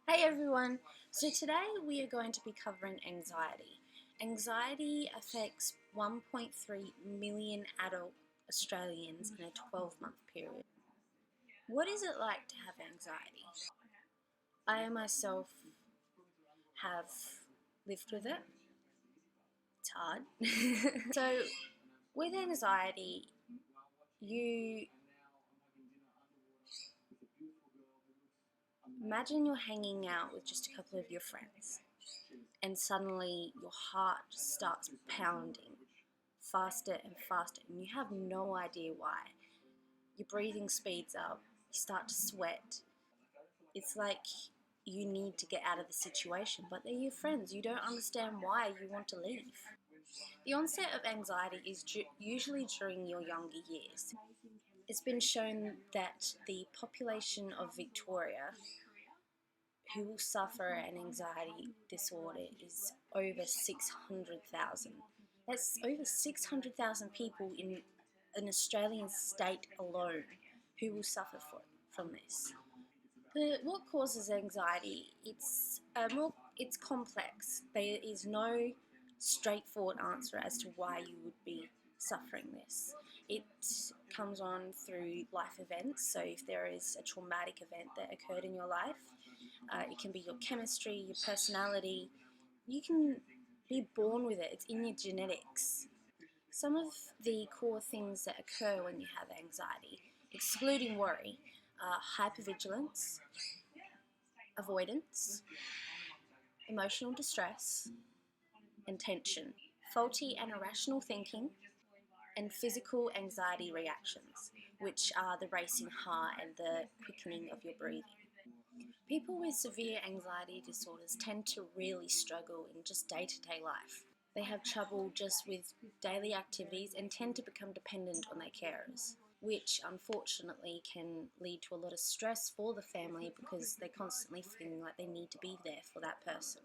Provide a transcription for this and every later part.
Hey everyone! So today we are going to be covering anxiety. Anxiety affects 1.3 million adult Australians in a 12-month period. What is it like to have anxiety? I myself have lived with it. It's hard. So with anxiety, you imagine you're hanging out with just a couple of your friends and suddenly your heart starts pounding faster and faster, and you have no idea why. Your breathing speeds up, you start to sweat. It's like you need to get out of the situation, but they're your friends. You don't understand why you want to leave. The onset of anxiety is usually during your younger years. It's been shown that the population of Victoria who will suffer an anxiety disorder is over 600,000. That's over 600,000 people in an Australian state alone who will suffer from this. What causes anxiety? It's complex. There is no straightforward answer as to why you would be suffering this. It comes on through life events. So if there is a traumatic event that occurred in your life, it can be your chemistry, your personality. You can be born with it. It's in your genetics. Some of the core things that occur when you have anxiety, excluding worry, are hypervigilance, avoidance, emotional distress, and tension, faulty and irrational thinking, and physical anxiety reactions, which are the racing heart and the quickening of your breathing. People with severe anxiety disorders tend to really struggle in just day-to-day life. They have trouble just with daily activities and tend to become dependent on their carers, which unfortunately can lead to a lot of stress for the family because they're constantly feeling like they need to be there for that person.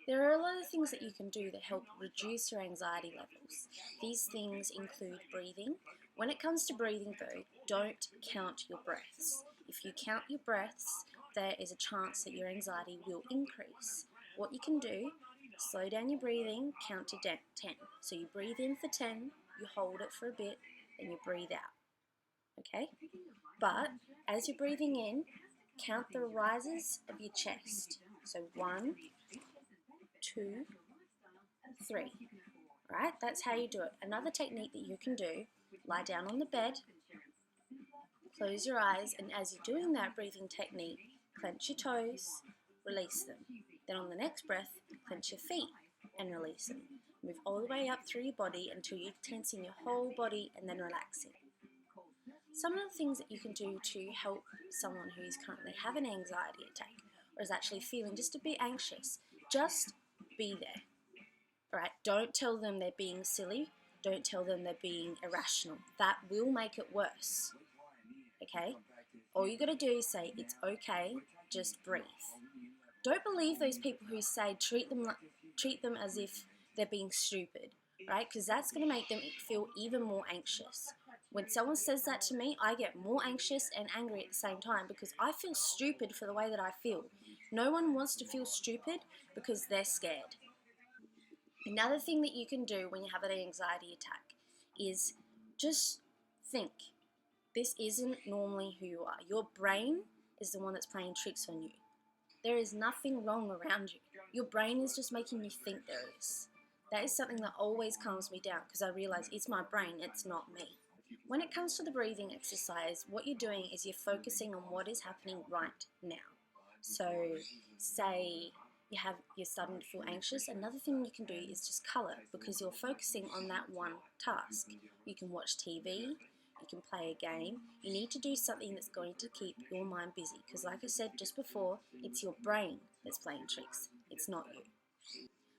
There are a lot of things that you can do that help reduce your anxiety levels. These things include breathing. When it comes to breathing though, don't count your breaths. If you count your breaths, there is a chance that your anxiety will increase. What you can do, slow down your breathing, count to 10. So you breathe in for 10, you hold it for a bit, then you breathe out. Okay? But as you're breathing in, count the rises of your chest. So 1, 2, 3. Right? That's how you do it. Another technique that you can do, lie down on the bed, close your eyes, and as you're doing that breathing technique, clench your toes, release them. Then on the next breath, clench your feet and release them. Move all the way up through your body until you're tensing your whole body and then relaxing. Some of the things that you can do to help someone who is currently having an anxiety attack or is actually feeling just a bit anxious, just be there. Right? Don't tell them they're being silly. Don't tell them they're being irrational. That will make it worse. Okay? All you got to do is say, it's okay, just breathe. Don't believe those people who say treat them as if they're being stupid, right? Because that's going to make them feel even more anxious. When someone says that to me, I get more anxious and angry at the same time because I feel stupid for the way that I feel. No one wants to feel stupid because they're scared. Another thing that you can do when you have an anxiety attack is just think. This isn't normally who you are. Your brain is the one that's playing tricks on you. There is nothing wrong around you. Your brain is just making you think there is. That is something that always calms me down because I realize it's my brain, it's not me. When it comes to the breathing exercise, what you're doing is you're focusing on what is happening right now. So say you're starting to feel anxious, another thing you can do is just colour because you're focusing on that one task. You can watch TV, you can play a game. You need to do something that's going to keep your mind busy because like I said just before, it's your brain that's playing tricks. It's not you.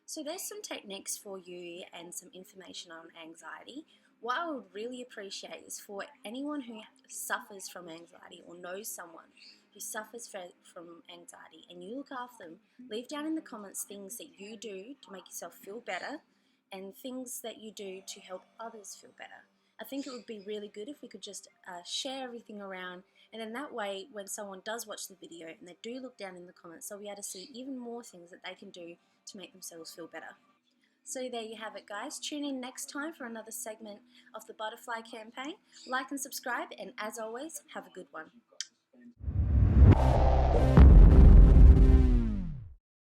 So there's some techniques for you and some information on anxiety. What I would really appreciate is for anyone who suffers from anxiety or knows someone who suffers from anxiety and you look after them, leave down in the comments things that you do to make yourself feel better and things that you do to help others feel better. I think it would be really good if we could just share everything around, and then that way when someone does watch the video and they do look down in the comments, they'll be able to see even more things that they can do to make themselves feel better. So there you have it, guys. Tune in next time for another segment of the Butterfly Campaign. Like and subscribe, and as always, have a good one.